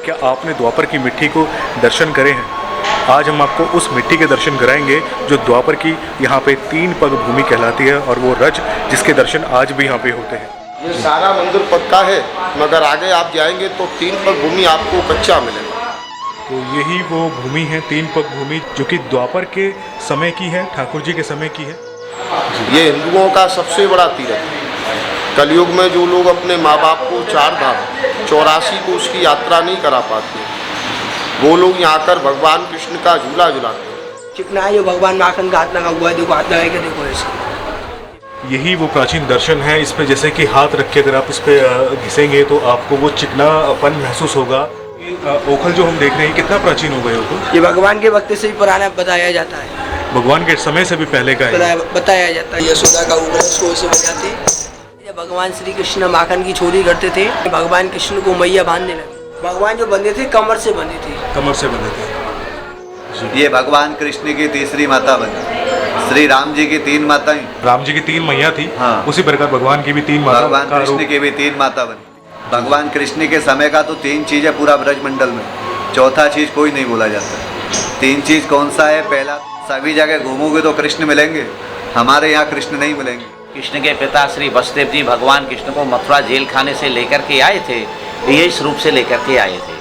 क्या आपने द्वापर की मिट्टी को दर्शन करे हैं? आज हम आपको उस मिट्टी के दर्शन कराएंगे जो द्वापर की यहाँ पे 3 पग भूमि कहलाती है और वो रज जिसके दर्शन आज भी यहाँ पे होते हैं। ये सारा मंदिर पक्का है, मगर आगे आप जाएंगे तो 3 पग भूमि आपको कच्चा मिलेगा। तो यही वो भूमि है 3 पग भूमि जो कि द्वापर के समय की है, ठाकुर जी के समय की है। ये हिंदुओं का सबसे बड़ा तीर्थ है। कलयुग में जो लोग अपने माँ बाप को 4 धाम 84 को उसकी यात्रा नहीं करा पाते, वो लोग यहाँ आकर भगवान कृष्ण का झूला झुलाते हैं। चिकना है जो भगवान माखन का हाथ लगा हुआ है, देखो हाथ लगा के देखो ऐसे। यही वो प्राचीन दर्शन है। इस पे जैसे कि हाथ रख के अगर आप इस पे घिसेंगे तो आपको वो चिकनापन महसूस होगा। ओखल जो हम देख रहे हैं कितना प्राचीन हो गए हो? ये भगवान के वक्त से भी पुराना बताया जाता है, भगवान के समय से भी पहले का है बताया जाता है। यशोदा का उगल उसको ऐसे बजाते। जब भगवान श्री कृष्ण माखन की चोरी करते थे, भगवान कृष्ण को मैया बांधने लगे। भगवान जो बंधे थे कमर से बंधे थे, कमर से बंधे थे। ये भगवान कृष्ण की तीसरी माता बनी। श्री राम जी की 3 माताएं, राम जी की 3 मैया थी। हाँ। उसी प्रकार भगवान की भी 3 माता, भगवान कृष्ण की भी 3 माता बनी। भगवान कृष्ण के समय का तो 3 चीज है पूरा ब्रजमंडल में, चौथा चीज कोई नहीं बोला जाता। 3 चीज कौन सा है? पहला, सभी जगह घूमोगे तो कृष्ण मिलेंगे, हमारे यहाँ कृष्ण नहीं मिलेंगे। कृष्ण के पिता श्री वसुदेव जी भगवान कृष्ण को मथुरा जेल खाने से लेकर के आए थे, ये इस रूप से लेकर के आए थे।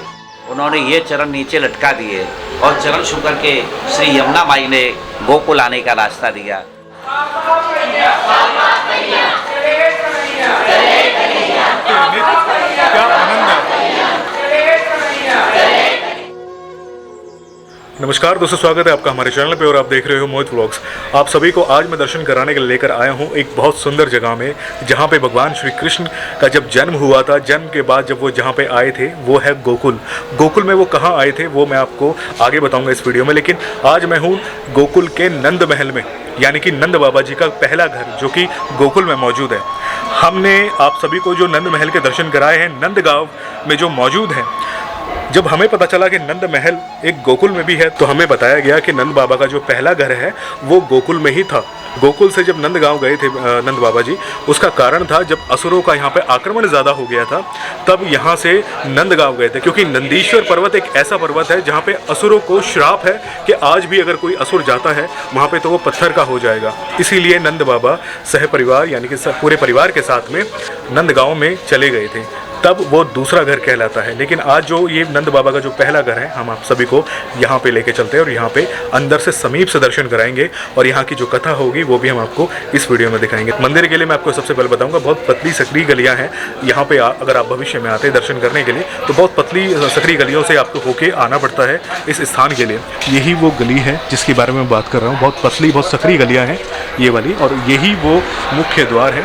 उन्होंने ये चरण नीचे लटका दिए और चरण छू करके श्री यमुना माई ने गोकुल आने का रास्ता दिया। क्या आनंद है। नमस्कार दोस्तों, स्वागत है आपका हमारे चैनल पे और आप देख रहे हो मोहित व्लॉग्स। आप सभी को आज मैं दर्शन कराने के लिए लेकर आया हूँ एक बहुत सुंदर जगह में, जहाँ पे भगवान श्री कृष्ण का जब जन्म हुआ था, जन्म के बाद जब वो जहाँ पे आए थे वो है गोकुल। गोकुल में वो कहाँ आए थे वो मैं आपको आगे बताऊँगा इस वीडियो में, लेकिन आज मैं हूँ गोकुल के नंद महल में, यानी कि नंद बाबा जी का पहला घर जो कि गोकुल में मौजूद है। हमने आप सभी को जो नंद महल के दर्शन कराए हैं नंदगांव में जो मौजूद है। जब हमें पता चला कि नंद महल एक गोकुल में भी है तो हमें बताया गया कि नंद बाबा का जो पहला घर है वो गोकुल में ही था। गोकुल से जब नंदगांव गए थे नंद बाबा जी, उसका कारण था जब असुरों का यहाँ पे आक्रमण ज़्यादा हो गया था, तब यहाँ से नंदगांव गए थे। क्योंकि नंदीश्वर पर्वत एक ऐसा पर्वत है जहाँ पे असुरों को श्राप है कि आज भी अगर कोई असुर जाता है वहाँ पे तो वो पत्थर का हो जाएगा। इसीलिए नंद बाबा सह परिवार यानी कि पूरे परिवार के साथ में नंदगांव में चले गए थे, तब वो दूसरा घर कहलाता है। लेकिन आज जो ये नंद बाबा का जो पहला घर है, हम आप सभी को यहाँ पे लेके चलते हैं और यहाँ पे अंदर से समीप से दर्शन कराएंगे और यहाँ की जो कथा होगी वो भी हम आपको इस वीडियो में दिखाएंगे। मंदिर के लिए मैं आपको सबसे पहले बताऊंगा, बहुत पतली सकरी गलियाँ हैं यहाँ पे। अगर आप भविष्य में आते हैं दर्शन करने के लिए तो बहुत पतली सकरी गलियों से आपको होके आना पड़ता है इस स्थान के लिए। यही वो गली है जिसके बारे में बात कर रहा हूँ, बहुत पतली बहुत सकरी गलियाँ हैं ये वाली, और यही वो मुख्य द्वार है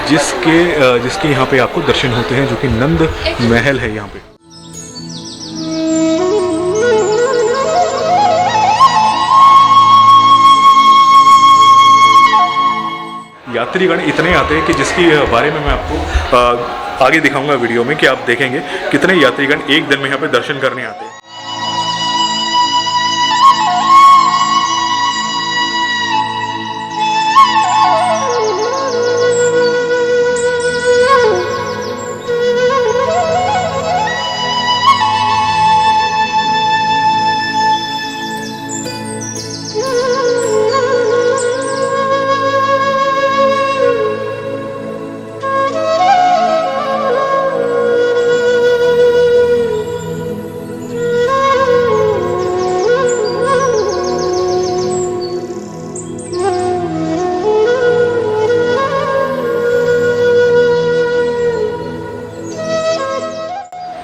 जिसके यहाँ पे आपको दर्शन होते हैं, जो कि नंद महल है यहाँ पे। यात्रीगण इतने आते हैं कि जिसके बारे में मैं आपको आगे दिखाऊंगा वीडियो में, कि आप देखेंगे कितने यात्रीगण एक दिन में यहाँ पे दर्शन करने आते हैं।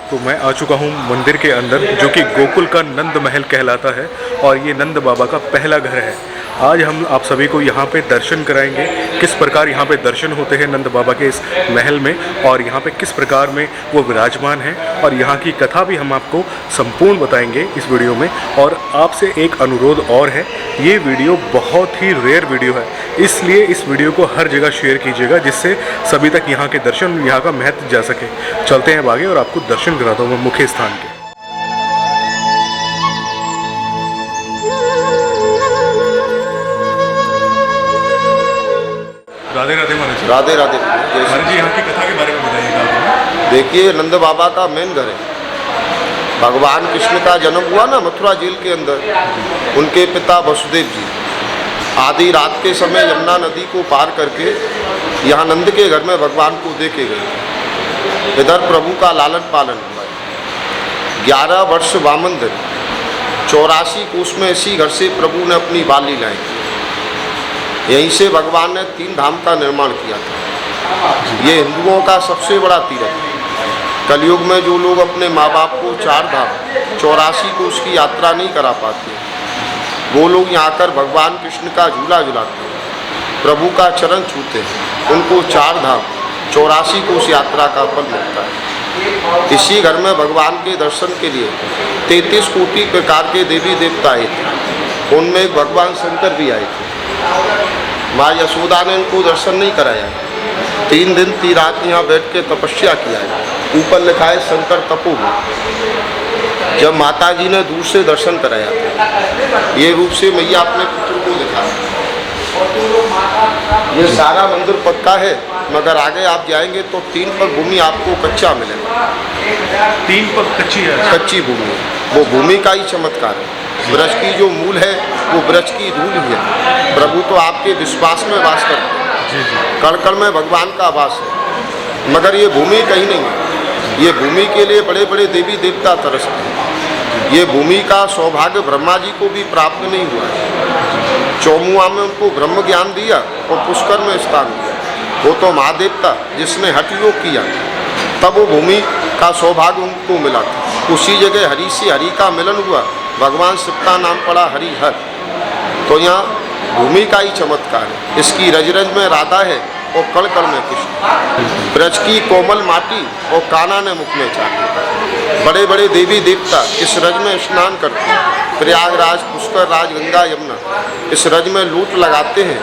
तो मैं आ चुका हूँ मंदिर के अंदर, जो कि गोकुल का नंद महल कहलाता है और ये नंद बाबा का पहला घर है। आज हम आप सभी को यहाँ पे दर्शन कराएंगे, किस प्रकार यहाँ पे दर्शन होते हैं नंद बाबा के इस महल में, और यहाँ पे किस प्रकार में वो विराजमान है, और यहाँ की कथा भी हम आपको संपूर्ण बताएंगे इस वीडियो में। और आपसे एक अनुरोध और है, ये वीडियो बहुत ही रेयर वीडियो है, इसलिए इस वीडियो को हर जगह शेयर कीजिएगा, जिससे सभी तक यहाँ के दर्शन, यहाँ का महत्व जा सके। चलते हैं आगे और आपको दर्शन कराता हूँ मुख्य स्थान के। राधे राधे महाराज जी। राधे राधे। महाराज जी, यहाँ की कथा के बारे में बताइएगा आप। देखिए, नंद बाबा का मेन घर है। भगवान कृष्ण का जन्म हुआ ना मथुरा जेल के अंदर, उनके पिता वसुदेव जी आधी रात के समय यमुना नदी को पार करके यहाँ नंद के घर में भगवान को देखे गए। इधर प्रभु का लालन पालन हुआ है। 11 वर्ष वामन दिन 84 कोस में इसी घर से प्रभु ने अपनी बाल लीलाएं की। यहीं से भगवान ने 3 धाम का निर्माण किया था। ये हिंदुओं का सबसे बड़ा तीर्थ है। कलयुग में जो लोग अपने माँ बाप को 4 धाम 84 कोस की यात्रा नहीं करा पाते, वो लोग यहाँ आकर भगवान कृष्ण का झूला झुलाते हैं, प्रभु का चरण छूते हैं, उनको 4 धाम 84 कोस यात्रा का फल मिलता है। इसी घर में भगवान के दर्शन के लिए 33 कोटि प्रकार के देवी देवता आए थे। उनमें एक भगवान शंकर भी आए थे। माँ यशोदा ने उनको दर्शन नहीं कराया। 3 दिन 3 रात यहाँ बैठ के तपस्या किया है। ऊपर लिखा है शंकर तपोभूमि। जब माता जी ने दूर से दर्शन कराया था, ये रूप से मैया अपने पुत्र को दिखाया। ये सारा मंदिर पक्का है, मगर आगे आप जाएंगे तो 3 पग भूमि आपको कच्चा मिलेगा। 3 पग कच्ची है? कच्ची भूमि, वो भूमि का ही चमत्कार है। ब्रज की जो मूल है वो ब्रज की धूल ही है। प्रभु तो आपके विश्वास में वास करते हैं, कण कण में भगवान का वास है, मगर ये भूमि कहीं नहीं है। ये भूमि के लिए बड़े बड़े देवी देवता तरसते हैं। ये भूमि का सौभाग्य ब्रह्मा जी को भी प्राप्त नहीं हुआ है। चौमुआ में उनको ब्रह्म ज्ञान दिया और पुष्कर में स्थान दिया। वो तो महादेव था जिसने हठ योग किया, तब वो भूमि का सौभाग्य उनको मिला था। उसी जगह हरि से हरि का मिलन हुआ, भगवान शिव का नाम पड़ा हरिहर। तो यहाँ भूमि का ही चमत्कार है। इसकी रज रज में राधा है और कण कण में कृष्ण। ब्रज की कोमल माटी और कान्हा ने मुख में चाटी। बड़े बड़े देवी देवता इस रज में स्नान करते हैं। प्रयागराज, पुष्कर राज, गंगा, यमुना इस रज में लूट लगाते हैं।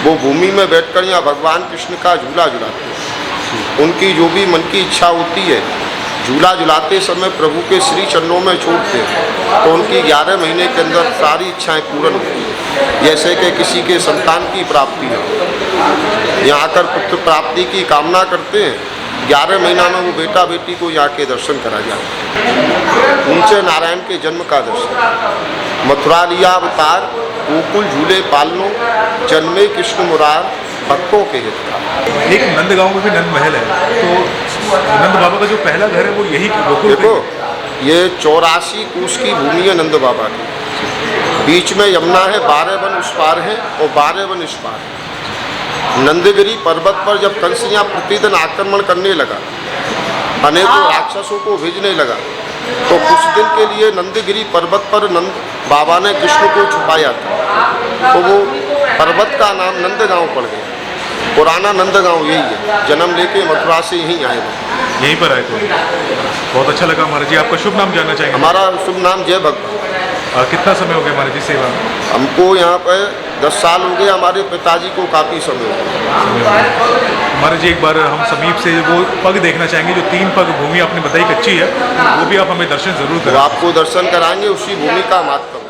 वो भूमि में बैठकर यहाँ भगवान कृष्ण का झूला झुलाते हैं। उनकी जो भी मन की इच्छा होती है, झूला झुलाते समय प्रभु के श्री चरणों में छोड़ते हैं तो उनकी 11 महीने के अंदर सारी इच्छाएं पूर्ण होती हैं। जैसे कि किसी के संतान की प्राप्ति हो, यहाँ आकर पुत्र प्राप्ति की कामना करते हैं, 11 महीना में वो बेटा बेटी को यहाँ के दर्शन करा जाता है। नीचे नारायण के जन्म का दर्शन। मथुरा लिया अवतार, गोकुल झूले पालनो, जन्मे कृष्ण मुरार, भक्तों के हित। एक नंदगांव में भी नंद महल है, तो नंद बाबा का जो पहला घर है वो यही गोकुल देखो, ये 84 कोस की भूमि है नंद बाबा की। बीच में यमुना है, 12 वन उस पार है और 12 वन इस पार है। नंदगिरी पर्वत पर जब कंस यहाँ प्रतिदिन आक्रमण करने लगा, अनेकों राक्षसों को भेजने लगा, तो कुछ दिन के लिए नंदगिरी पर्वत पर नंद बाबा ने कृष्ण को छुपाया था, तो वो पर्वत का नाम नंदगांव पड़ गया। पुराना नंदगांव यही है। जन्म लेके मथुरा से यहीं आए थे। यहीं पर आए थे। बहुत अच्छा लगा महाराज जी। आपका शुभ नाम जानना चाहेंगे? हमारा शुभ नाम जय भगवान। कितना समय हो गया महाराज जी सेवा में? हमको यहाँ पर 10 साल हो गए। हमारे पिताजी को काफ़ी समय हो गया। महाराज जी, एक बार हम समीप से वो पग देखना चाहेंगे जो 3 पग भूमि आपने बताई कच्ची है, वो भी आप हमें दर्शन जरूर तो करें। आपको दर्शन कराएंगे, उसी भूमि का महत्व।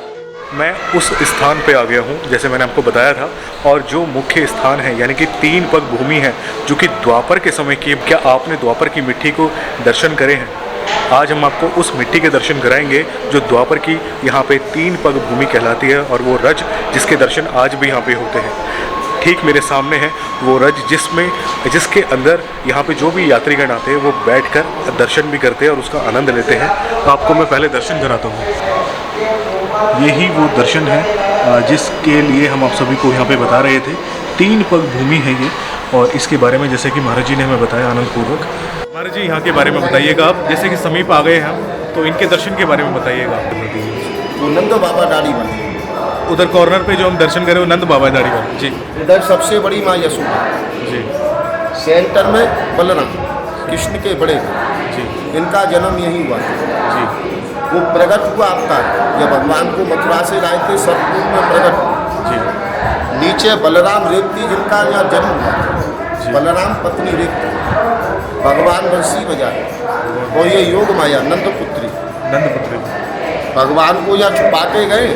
मैं उस स्थान पे आ गया हूँ जैसे मैंने आपको बताया था, और जो मुख्य स्थान है यानी कि 3 पग भूमि है जो कि द्वापर के समय की। क्या आपने द्वापर की मिट्टी को दर्शन करे हैं? आज हम आपको उस मिट्टी के दर्शन कराएंगे जो द्वापर की यहाँ पे 3 पग भूमि कहलाती है, और वो रज जिसके दर्शन आज भी यहाँ पे होते हैं। ठीक मेरे सामने है वो रज जिसके अंदर यहाँ पे जो भी यात्रीगण आते हैं वो बैठकर दर्शन भी करते हैं और उसका आनंद लेते हैं। तो आपको मैं पहले दर्शन कराता हूँ। यही वो दर्शन है जिसके लिए हम आप सभी को यहाँ पे बता रहे थे। 3 पग भूमि है ये, और इसके बारे में जैसे कि महाराज जी ने हमें बताया आनंदपूर्वक। महाराज जी, यहाँ के बारे में बताइएगा आप, जैसे कि समीप आ गए हैं हम, तो इनके दर्शन के बारे में बताइएगा। वो नंद बाबा दाढ़ी वाले, उधर कॉर्नर पे जो हम दर्शन करें वो नंद बाबा दाढ़ी वाले जी। इधर सबसे बड़ी माँ यशोदा जी। सेंटर में बलराम कृष्ण के बड़े जी। इनका जन्म यही हुआ था जी। वो प्रकट हुआ अवतार जब भगवान को मथुरा से लाए थे, सतयुग में प्रकट जी। नीचे बलराम रेवती जिनका यहाँ जन्म हुआ था, बलराम पत्नी रेवती, भगवान बंसी बजाए, और ये योग माया नंदपुत्री। भगवान को यहाँ छुपा के गए,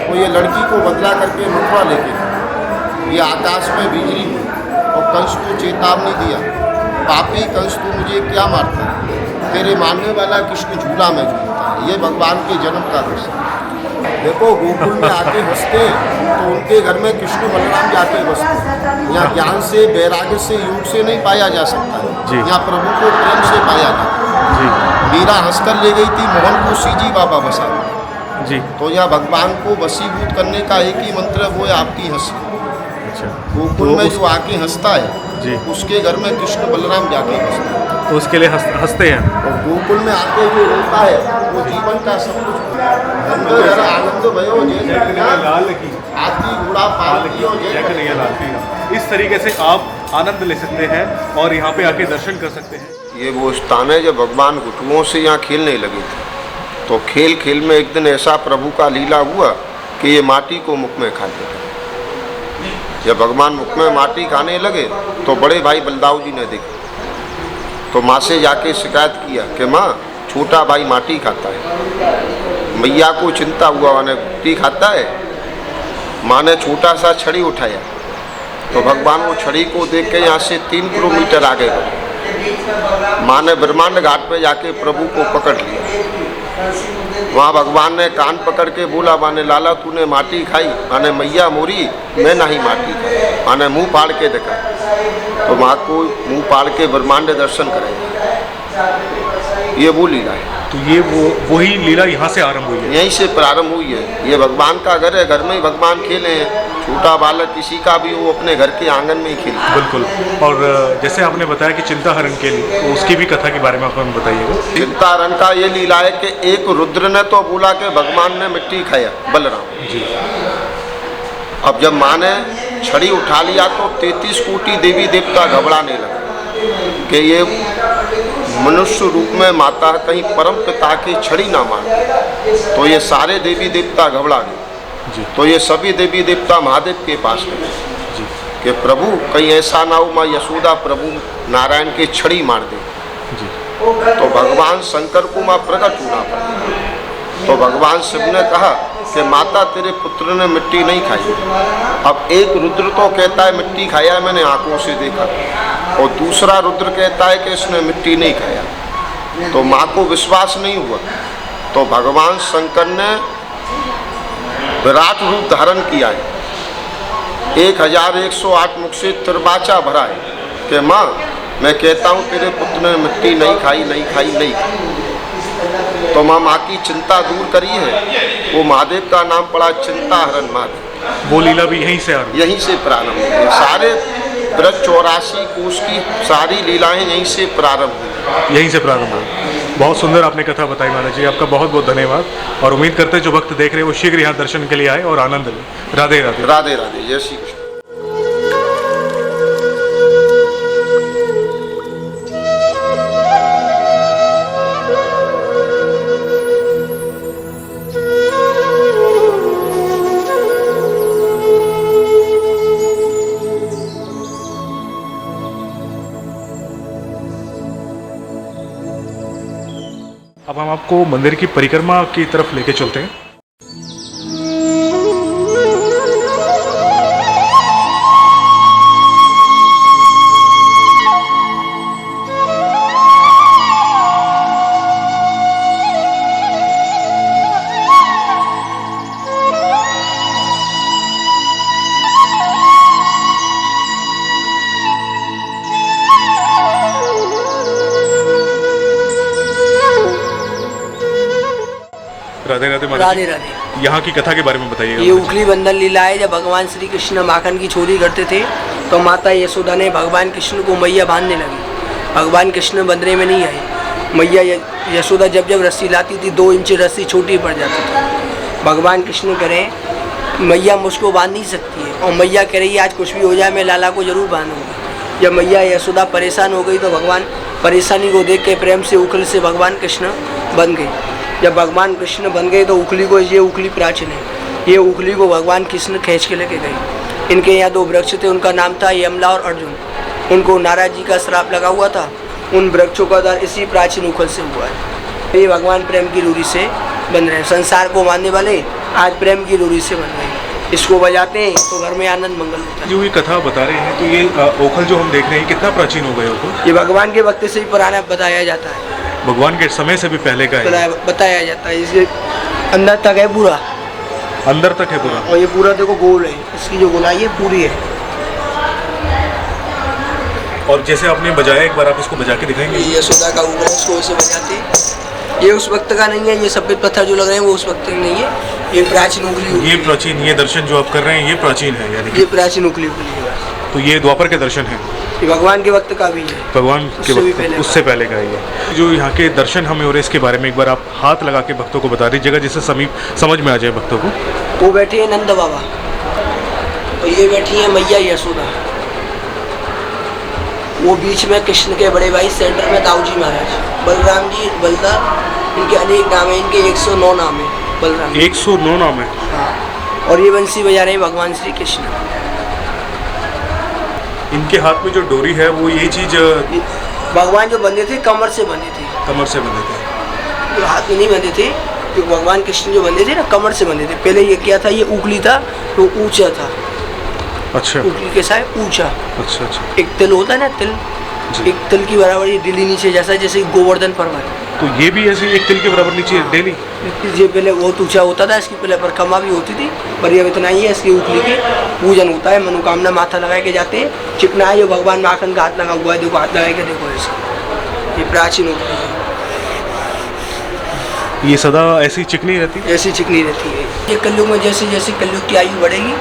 वो ये लड़की को बदला करके मथुरा लेके गए। ये आकाश में बिजली हुई और कंस को चेतावनी दिया, पापी कंस तू मुझे क्या मारता है, तेरे मानने वाला कृष्ण झूला में झूलता है। ये भगवान के जन्म का दृश्य। देखो गोकुल में आके बसते तो उनके घर में कृष्ण बलराम जाके बसते। यहाँ ज्ञान से, वैराग्य से, योग से नहीं पाया जा सकता जी। है। यहाँ प्रभु को प्रेम से पाया जाता है। जी मीरा हंसकर ले गई थी मोहन को सीजी बाबा बसा। जी। तो यहाँ भगवान को वशीभूत करने का एक ही मंत्र है, वो है आपकी हंसी। अच्छा, गोकुल में जो आके हंसता है जी, उसके घर में कृष्ण बलराम जाके बसते हैं। तो उसके लिए हंसते हैं। और गोकुल में आके जो रोता है वो जीवन का सब कुछ आनंद भयो हाथी घोड़ा पालकी और जय। इस तरीके से आप आनंद ले सकते हैं और यहाँ पे आके दर्शन कर सकते हैं। ये वो स्थान है जब भगवान घुटुओं से यहाँ खेलने लगे थे। तो खेल खेल में एक दिन ऐसा प्रभु का लीला हुआ कि ये माटी को मुख में खा लिया। जब भगवान मुख में माटी खाने लगे तो बड़े भाई बलदाऊ जी ने देखा, तो माँ से जाके शिकायत किया कि माँ छोटा भाई माटी खाता है। मैया को चिंता हुआ, माने माटी खाता है। माँ ने छोटा सा छड़ी उठाया तो भगवान वो छड़ी को देख के यहाँ से 3 किलोमीटर आगे गए। माँ ने ब्रह्मांड घाट पे जाके प्रभु को पकड़ लिया। वहाँ भगवान ने कान पकड़ के बोला, माने लाला तूने माटी खाई? माने मैया मोरी मैं नहीं माटी खाई। माने मुंह फाड़ के देखा तो माँ को मुंह फाड़ के ब्रह्मांड दर्शन करेगा। ये वो लीला है। तो ये वही लीला यहाँ से आरंभ हुई है। यहीं से प्रारंभ हुई है। ये भगवान का घर है, घर में ही भगवान खेले हैं। छोटा बालक किसी का भी वो अपने घर के आंगन में ही खेले। बिल्कुल। और जैसे आपने बताया कि चिंता हरण के लिए, तो उसकी भी कथा के बारे में आप हमें बताइएगा। चिंता हरण का ये लीला है कि एक रुद्र ने तो बोला कि भगवान ने मिट्टी खाया, बलराम जी। अब जब माँ ने छड़ी उठा लिया तो 33 कोटि देवी देवता घबराने लगे कि ये मनुष्य रूप में माता कहीं परम पिता की छड़ी ना मार। तो ये सारे देवी देवता घबरा गए। तो ये सभी देवी देवता महादेव के पास गए कि प्रभु कहीं ऐसा ना हो माँ यशोदा प्रभु नारायण की छड़ी मार दे। तो भगवान शंकर को माँ प्रकट होना पड़ा। तो भगवान शिव ने कहा कि माता तेरे पुत्र ने मिट्टी नहीं खाई। अब एक रुद्र तो कहता है मिट्टी खाया है, मैंने आंखों से देखा, और दूसरा रुद्र कहता है कि इसने मिट्टी नहीं खाया। तो माँ को विश्वास नहीं हुआ। तो भगवान शंकर ने विराट रूप धारण किया है। 1108 मुख से त्रिवाचा भरा है कि माँ मैं कहता हूँ तेरे पुत्र ने मिट्टी नहीं खाई, नहीं खाई, नहीं खाई। तो माँ की चिंता दूर करी है। वो महादेव का नाम पड़ा चिंता हरण महादेव। वो लीला भी यहीं से आ रही है। यहीं से प्रारंभ हुई है। सारे ब्रज 84 कोष की सारी लीलाएं यहीं से प्रारंभ हुई। यहीं से प्रारंभ हुई। बहुत सुंदर आपने कथा बताई महाराज जी, आपका बहुत बहुत धन्यवाद। और उम्मीद करते हैं जो भक्त देख रहे हैं वो शीघ्र यहाँ दर्शन के लिए आए और आनंद लें। राधे राधे। राधे राधे। जय श्री कृष्ण। अब हम आपको मंदिर की परिक्रमा की तरफ लेके चलते हैं। राधे राधे महाराज राधे जी। राधे। यहाँ की कथा के बारे में बताइएगा ये महाराज जी। उखली बंधन लीला है। जब भगवान श्री कृष्ण माखन की चोरी करते थे तो माता यशोदा ने भगवान कृष्ण को मैया बांधने लगी। भगवान कृष्ण बंधने में नहीं आए। मैया यशोदा जब जब रस्सी लाती थी 2 इंच रस्सी छोटी पड़ जाती थी। भगवान कृष्ण करें मैया मुझको बांध नहीं सकती है, और मैया कह रही है आज कुछ भी हो जाए मैं लाला को जरूर बांधूंगी। जब मैया यशोदा परेशान हो गई तो भगवान परेशानी को देख के प्रेम से उखल से भगवान कृष्ण बन गए। जब भगवान कृष्ण बन गए तो उखली को, ये उखली प्राचीन है, ये उखली को भगवान कृष्ण खींच के लेके गए। इनके यहाँ 2 वृक्ष थे, उनका नाम था यमला और अर्जुन। उनको नाराज जी का श्राप लगा हुआ था। उन वृक्षों का दान इसी प्राचीन उखल से हुआ है। ये भगवान प्रेम की डोरी से बन रहे हैं। संसार को मानने वाले आज प्रेम की डोरी से बन रहे हैं। इसको बजाते हैं तो घर में आनंद मंगल होता है। जो ये कथा बता रहे हैं तो ये ओखल जो हम देख रहे हैं कितना प्राचीन हो गया होगा? ये भगवान के वक्त से ही पुराना बताया जाता है। भगवान के समय से भी पहले का है, बताया जाता है। इसके अंदर तक है पूरा, अंदर तक है पूरा। और ये पूरा देखो गोल है, इसकी जो गोलाई है पूरी है। और जैसे आपने बजाया, एक बार आप इसको बजा के दिखाएंगे? ये यशोदा का उंगल है, इसको ऐसे बजाते हैं। ये उस वक्त का नहीं है, ये सफेद पत्थर जो लग रहे हैं वो उस वक्त के नहीं है, ये प्राचीन उंगली। ये प्राचीन, ये दर्शन जो आप कर रहे हैं ये प्राचीन है, यानी कि ये प्राचीन उंगली है। तो ये द्वापर के दर्शन है, ये भगवान के वक्त का भी है, भगवान के उससे भी वक्त, पहले उससे पहले का है ये। जो यहाँ के दर्शन हमें हो रहे हैं इसके बारे में एक बार आप हाथ लगा के भक्तों को बता दीजिएगा, जिससे समझ में आ जाए भक्तों को। वो बैठे हैं नंद बाबा और ये बैठी है मैया यशोदा। वो बीच में कृष्ण के बड़े भाई, सेंटर में दाऊजी महाराज, बलराम जी, बलदार, इनके अनेक नाम है, इनके 109 नाम है बलराम। 109 नाम है। हाँ, और ये बंसी बजा रहे हैं भगवान श्री कृष्ण। इनके हाथ में जो डोरी है वो ये चीज भगवान जो बंधे थे कमर से बंधे थे, कमर से बंधे थे, जो हाथ में नहीं बंधे थे, क्योंकि भगवान कृष्ण जो बंधे थे ना कमर से बंधे थे। पहले ये क्या था, ये उगली था तो ऊंचा था, अच्छा उगली के साथ ऊंचा। अच्छा अच्छा। एक तिल होता है ना, तिल, जी। एक तिल की बराबर ये दिल्ली नीचे जैसा, जैसे गोवर्धन पर्वत। तो ये भी ऐसे एक तिल के बराबर नीचे डेली? ये पहले बहुत ऊंचा होता था, इसकी पहले परिक्रमा भी होती थी, पर ये इतना ही है, इसकी उखली के पूजन होता है, मनोकामना माथा लगा के जाते हैं। चिकना है जो भगवान माखन का हाथ लगा हुआ है, देखो हाथ लगा के देखो ऐसे, ये प्राचीन उखली है। ये सदा ऐसी चिकनी रहती है? ऐसी चिकनी रहती है। ये कलयुग में जैसे जैसे कलयुग की आयु बढ़ेगी,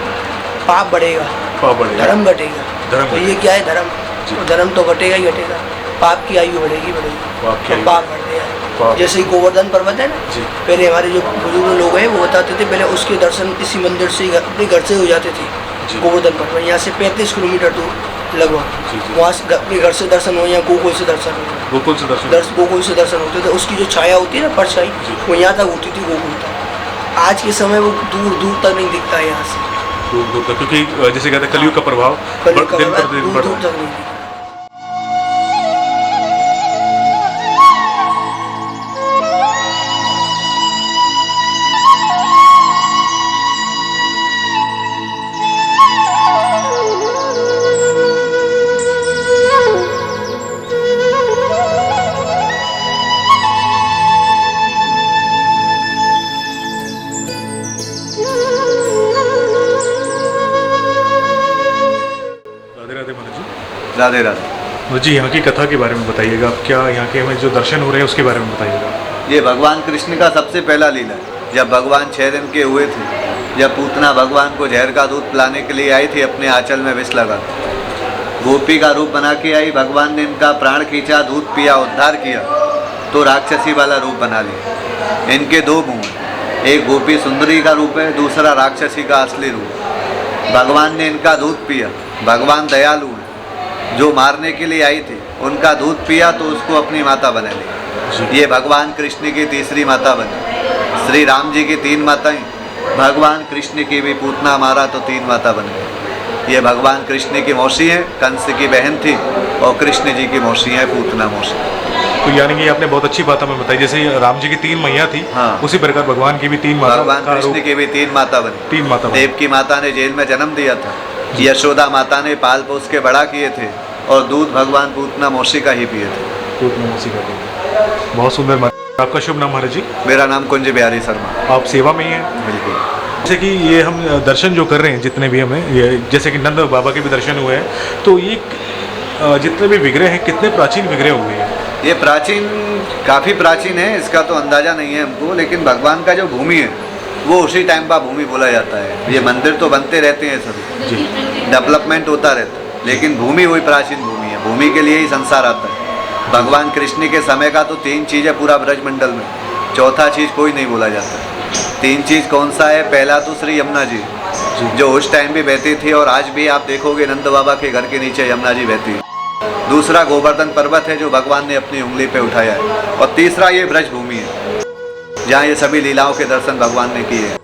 पाप बढ़ेगा, पाप बढ़ेगा, धर्म घटेगा। धर्म तो ये क्या है, धर्म, तो धर्म तो घटेगा ही घटेगा, पाप की आयु बढ़ेगी बढ़ेगी, पाप की तो आयु पाप बढ़ गया। पाप। जैसे ही गोवर्धन पर्वत है ना, जी। पहले हमारे जो बुजुर्ग लोग हैं वो बताते थे, पहले उसके दर्शन इसी मंदिर से अपने घर से हो जाते थे। जी। गोवर्धन पर्वत यहाँ से 35 किलोमीटर दूर लगभग, जी, जी। वहाँ से अपने घर से दर्शन हो या गोकुल से दर्शन हो, गोकुल से दर्शन। गोकुल से दर्शन होते थे। उसकी जो छाया होती है ना, परछाई, वो यहाँ तक होती थी गोकुल तक। आज के समय वो दूर दूर तक नहीं दिखता है यहाँ से, दूर दूर तक, क्योंकि जैसे कहते हैं कलयुग का प्रभाव कलयुग का दिन पर प्रभाव दिन दूर बढ़ दूर रहा है। तक नहीं दिखता। राधे राधे महाराज जी। राधे राधे। महाराज जी, यहाँ की कथा के बारे में बताइएगा, आप क्या यहाँ के हमें जो दर्शन हो रहे हैं उसके बारे में बताइएगा। ये भगवान कृष्ण का सबसे पहला लीला है। जब भगवान 6 दिन के हुए थे, जब पूतना भगवान को जहर का दूध पिलाने के लिए आई थी, अपने आंचल में विष लगा, गोपी का रूप बना के आई, भगवान ने इनका प्राण खींचा, दूध पिया, उद्धार किया, तो राक्षसी वाला रूप बना लिया। इनके 2 मुंह हैं, एक गोपी सुंदरी का रूप है, दूसरा राक्षसी का असली रूप। भगवान ने इनका दूध पिया, भगवान दयालु है, जो मारने के लिए आई थी उनका दूध पिया तो उसको अपनी माता बना लिया। ये भगवान कृष्ण की तीसरी माता बनी। श्री राम जी की 3 माताएं, भगवान कृष्ण की भी पूतना मारा तो 3 माता बन गई। ये भगवान कृष्ण की मौसी हैं, कंस की बहन थी, और कृष्ण जी की मौसी है पूतना मौसी। तो यानी कि आपने बहुत अच्छी बात हमें बताई, जैसे राम जी की 3 मैया थी, हाँ। उसी प्रकार भगवान की भी 3 माता, भगवान का कृष्ण रूप, की भी 3 माता बनी। 3 माता बनी। देवकी माता ने जेल में जन्म दिया था, यशोदा माता ने पाल पोस के बड़ा किए थे, और दूध भगवान पूतना मौसी का ही पिए थे। पूतना मौसी का रूप। बहुत सुंदर महाराज। आपका शुभ नाम महाराज जी? मेरा नाम कुंज बिहारी शर्मा। आप सेवा में ही हैं? बिल्कुल। जैसे कि ये हम दर्शन जो कर रहे हैं जितने भी हमें, ये जैसे कि नंद बाबा के भी दर्शन हुए हैं, तो ये जितने भी विग्रह हैं कितने प्राचीन विग्रह हुए हैं? ये प्राचीन, काफ़ी प्राचीन है, इसका तो अंदाज़ा नहीं है हमको, लेकिन भगवान का जो भूमि है वो उसी टाइम का भूमि बोला जाता है। ये मंदिर तो बनते रहते हैं सभी, जी, डेवलपमेंट होता रहता है, लेकिन भूमि वही प्राचीन भूमि है। भूमि के लिए ही संसार आता है। भगवान कृष्ण के समय का तो 3 चीज़ है पूरा ब्रजमंडल में, चौथा चीज़ कोई नहीं बोला जाता। 3 चीज़ कौन सा है? पहला तो श्री यमुना जी, जो उस टाइम भी बहती थी, और आज भी आप देखोगे नंद बाबा के घर के नीचे यमुना जी बहती है। दूसरा गोवर्धन पर्वत है, जो भगवान ने अपनी उंगली पे उठाया है। और तीसरा ये ब्रज भूमि है, जहाँ ये सभी लीलाओं के दर्शन भगवान ने किए हैं।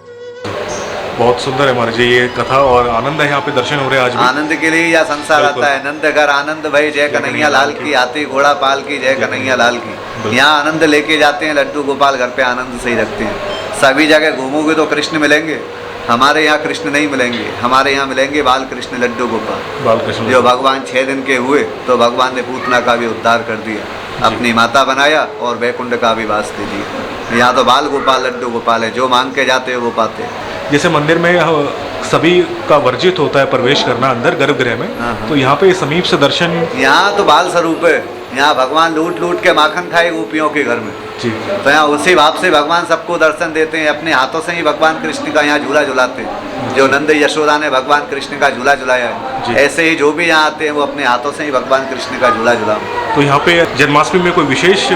बहुत सुंदर है महाराज जी ये कथा, और आनंद है यहाँ पे दर्शन हो रहे हैं आज भी। आनंद के लिए यह संसार आता है। नंद घर आनंद भई, जय कन्हैया लाल की, हाथी घोड़ा पाल की, जय कन्हैया लाल की। यहाँ आनंद लेके जाते हैं, लड्डू गोपाल घर पे आनंद से ही रखते हैं। सभी जगह घूमोगे तो कृष्ण मिलेंगे, हमारे यहाँ कृष्ण नहीं मिलेंगे, हमारे यहाँ मिलेंगे बाल कृष्ण लड्डू गोपाल। बालकृष्ण जो भगवान 6 दिन के हुए तो भगवान ने पूतना का भी उद्धार कर दिया। अपनी माता बनाया और वैकुंठ का भी वास दे दिया। यहाँ तो बाल गोपाल लड्डू गोपाल है, जो मांग के जाते हो वो पाते हैं। जैसे मंदिर में सभी का वर्जित होता है प्रवेश करना अंदर गर्भगृह में, तो यहाँ पे समीप से दर्शन। यहाँ तो बाल स्वरूप है, यहाँ भगवान लूट लूट के माखन खाए गोपियों के घर में जी। तो यहाँ उसी भाव से भगवान सबको दर्शन देते हैं। अपने हाथों से ही भगवान कृष्ण का यहाँ झूला झुलाते हैं। जो नंद यशोदा ने भगवान कृष्ण का झूला झुलाया है, ऐसे ही जो भी यहाँ आते हैं वो अपने हाथों से ही भगवान कृष्ण का झूला झुला। तो यहाँ पे जन्माष्टमी में कोई विशेष?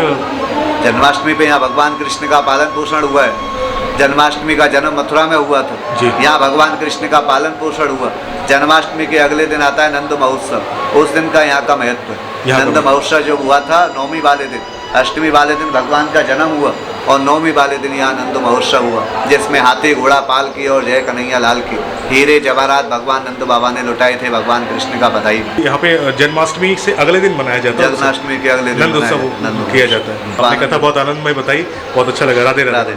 जन्माष्टमी पे यहाँ भगवान कृष्ण का पालन पोषण हुआ है। जन्माष्टमी का जन्म मथुरा में हुआ था, यहाँ भगवान कृष्ण का पालन पोषण हुआ। जन्माष्टमी के अगले दिन आता है नंद महोत्सव, उस दिन का यहाँ का महत्व है। नंद महोत्सव जो हुआ था नौमी वाले दिन, अष्टमी वाले दिन भगवान का जन्म हुआ और नौमी वाले दिन यहाँ नंद महोत्सव हुआ, जिसमें हाथी घोड़ा पाल की और जय कन्हैया लाल की हीरे जवाहरात भगवान नंद बाबा ने लुटाए थे भगवान कृष्ण का बधाई। यहाँ पे जन्माष्टमी से अगले दिन मनाया जाता है, जन्माष्टमी के अगले दिन नंद उत्सव किया जाता है। आपने कथा बहुत आनंदमय बताई, बहुत अच्छा लगा। राधे राधे।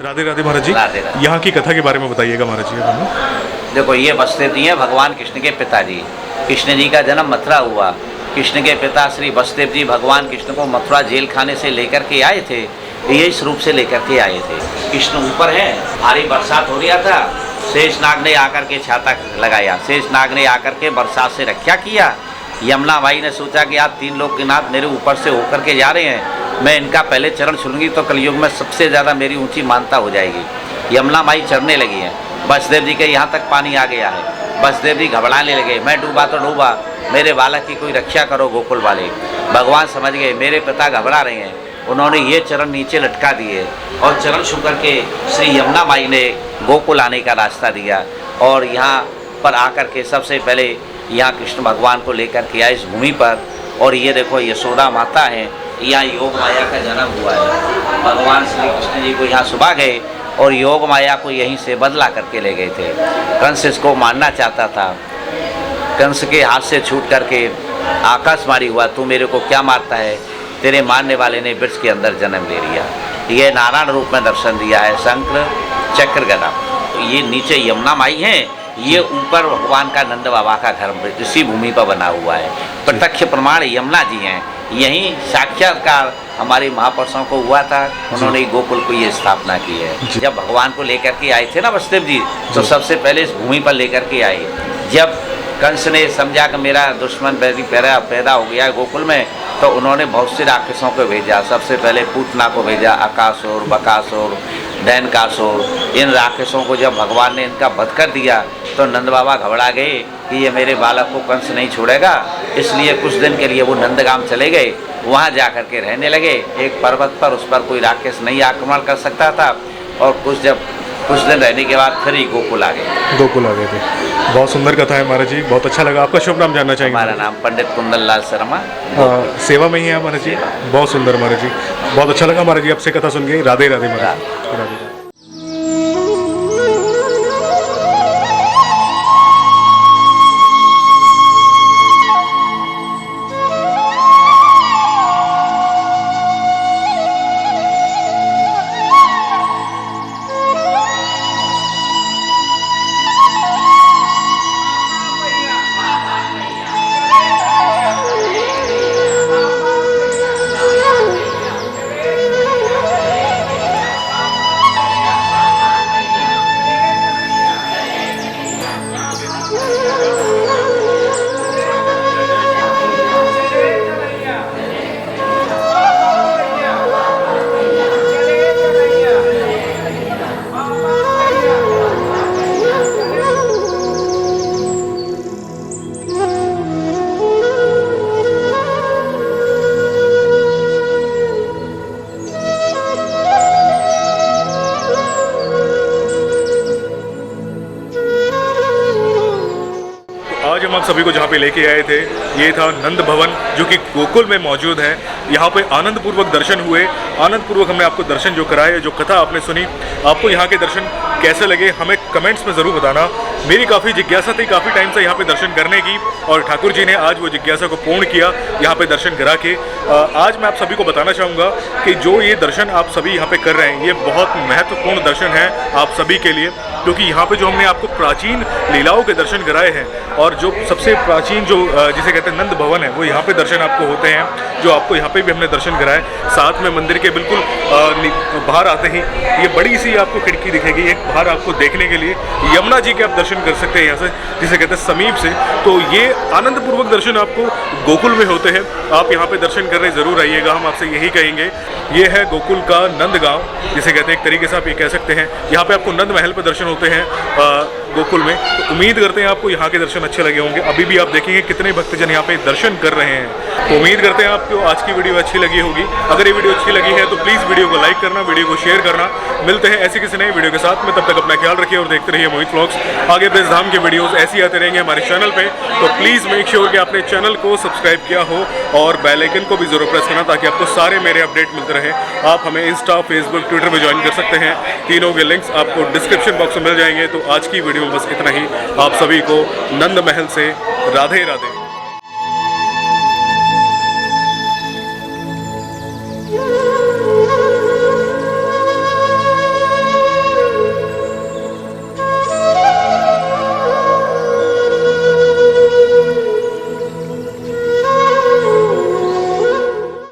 राधे राधे महाराज जी। राधे राधे। यहाँ की कथा के बारे में बताइएगा महाराज जी हमें। देखो ये वसुदेव जी हैं भगवान कृष्ण के पिताजी। कृष्ण जी का जन्म मथुरा हुआ। कृष्ण के पिता श्री वसुदेव जी भगवान कृष्ण को मथुरा जेल खाने से लेकर के आए थे, यही स्वरूप से लेकर के आए थे। कृष्ण ऊपर है, भारी बरसात हो रहा था, शेषनाग ने आकर के छाता लगाया। शेषनाग ने आकर के बरसात से रक्षा किया। यमुना माई ने सोचा कि आप तीन लोग के नाथ मेरे ऊपर से होकर के जा रहे हैं, मैं इनका पहले चरण छूंगी तो कलयुग में सबसे ज़्यादा मेरी ऊंची मानता हो जाएगी। यमुना माई चढ़ने लगी है, वसुदेव जी के यहाँ तक पानी आ गया है। वसुदेव जी घबराने लगे, मैं डूबा तो डूबा, मेरे बालक की कोई रक्षा करो गोकुल वाले। भगवान समझ गए मेरे पिता घबरा रहे हैं, उन्होंने ये चरण नीचे लटका दिए और चरण छू करके श्री यमुना माई ने गोकुल आने का रास्ता दिया। और यहाँ पर आकर के सबसे पहले यहाँ कृष्ण भगवान को लेकर के आए इस भूमि पर। और ये देखो यशोदा माता है, यहाँ योग माया का जन्म हुआ है। भगवान श्री कृष्ण जी को यहाँ सुबह गए और योग माया को यहीं से बदला करके ले गए थे। कंस इसको मारना चाहता था, कंस के हाथ से छूट करके आकाशमारी हुआ, तू मेरे को क्या मारता है, तेरे मारने वाले ने वृक्ष के अंदर जन्म ले लिया। ये नारायण रूप में दर्शन दिया है, शंकर चक्र गदा। ये नीचे यमुना माई है, ये ऊपर भगवान का नंद बाबा का घर इसी भूमि पर बना हुआ है। प्रत्यक्ष प्रमाण यमुना जी हैं, यहीं साक्षात्कार हमारे महापुरुषों को हुआ था, उन्होंने गोकुल को ये स्थापना की है। जब भगवान को लेकर के आए थे ना वसुदेव जी, तो सबसे पहले इस भूमि पर लेकर के आए। जब कंस ने समझा कि मेरा दुश्मन पैदा हो गया है गोकुल में, तो उन्होंने बहुत से राक्षसों को भेजा। सबसे पहले पूतना को भेजा, अकासुर, बकासुर, डैनकासुर। इन राक्षसों को जब भगवान ने इनका वध कर दिया तो नंद बाबा घबरा गए कि ये मेरे बालक को कंस नहीं छोड़ेगा, इसलिए कुछ दिन के लिए वो नंदगाम चले गए। वहाँ जा कर के रहने लगे एक पर्वत पर, उस पर कोई राक्षस नहीं आक्रमण कर सकता था। और कुछ दिन रहने के बाद फिर ही गोकुल आ गए। गोकुल आ गए थे। बहुत सुंदर कथा है महाराज जी, बहुत अच्छा लगा। आपका शुभ नाम जानना चाहेंगे? हमारा नाम पंडित कुंदन लाल शर्मा, सेवा में ही है महाराज जी। बहुत सुंदर महाराज जी, बहुत अच्छा लगा महाराज जी आपसे कथा सुन के। राधे राधे महाराज। राधे राधे। हम आप सभी को जहाँ पे लेके आए थे ये था नंद भवन, जो कि गोकुल में मौजूद है। यहाँ पे आनंद पूर्वक दर्शन हुए, आनंद पूर्वक हमने आपको दर्शन जो कराए, जो कथा आपने सुनी, आपको यहाँ के दर्शन कैसे लगे हमें कमेंट्स में ज़रूर बताना। मेरी काफ़ी जिज्ञासा थी काफ़ी टाइम से यहाँ पे दर्शन करने की, और ठाकुर जी ने आज वो जिज्ञासा को पूर्ण किया यहाँ पे दर्शन करा के। आज मैं आप सभी को बताना चाहूँगा कि जो ये दर्शन आप सभी यहाँ पे कर रहे हैं ये बहुत महत्वपूर्ण दर्शन है आप सभी के लिए, क्योंकि यहाँ पे जो हमने आपको प्राचीन लीलाओं के दर्शन कराए हैं, और जो सबसे प्राचीन जो जिसे कहते हैं नंद भवन है, वो यहाँ पे दर्शन आपको होते हैं, जो आपको यहाँ पे भी हमने दर्शन कराए। साथ में मंदिर के बिल्कुल बाहर आते ही ये बड़ी सी आपको खिड़की दिखेगी, एक बाहर आपको देखने के लिए यमुना जी के आप दर्शन कर सकते हैं यहाँ से, जिसे कहते हैं समीप से। तो ये आनंद पूर्वक दर्शन आपको गोकुल में होते हैं, आप यहाँ पे दर्शन करने ज़रूर आइएगा, हम आपसे यही कहेंगे। ये है गोकुल का नंद गाँव, जिसे कहते हैं एक तरीके से आप ये कह सकते हैं। यहाँ पे आपको नंद महल पर दर्शन होते हैं गोकुल में। तो उम्मीद करते हैं आपको यहाँ के दर्शन अच्छे लगे होंगे। अभी भी आप देखेंगे कितने भक्तजन यहाँ पे दर्शन कर रहे हैं। तो उम्मीद करते हैं आपको आज की वीडियो अच्छी लगी होगी। अगर ये वीडियो अच्छी लगी है तो प्लीज़ वीडियो को लाइक करना, वीडियो को शेयर करना। मिलते हैं ऐसी किसी नई वीडियो के साथ में, तब तक अपना ख्याल रखिए और देखते रहिए मोहित व्लॉग्स। आगे ब्रज धाम के वीडियोस ऐसे आते रहेंगे हमारे चैनल पे, तो प्लीज़ मेक श्योर कि आपने चैनल को सब्सक्राइब किया हो और बेल आइकन को भी जरूर प्रेस करना, ताकि आपको सारे मेरे अपडेट मिलते रहे। आप हमें इंस्टा, फेसबुक, ट्विटर पे ज्वाइन कर सकते हैं, तीनों के लिंक्स आपको डिस्क्रिप्शन बॉक्स में मिल जाएंगे। तो आज की वीडियो में बस इतना ही। आप सभी को नंद महल से राधे राधे।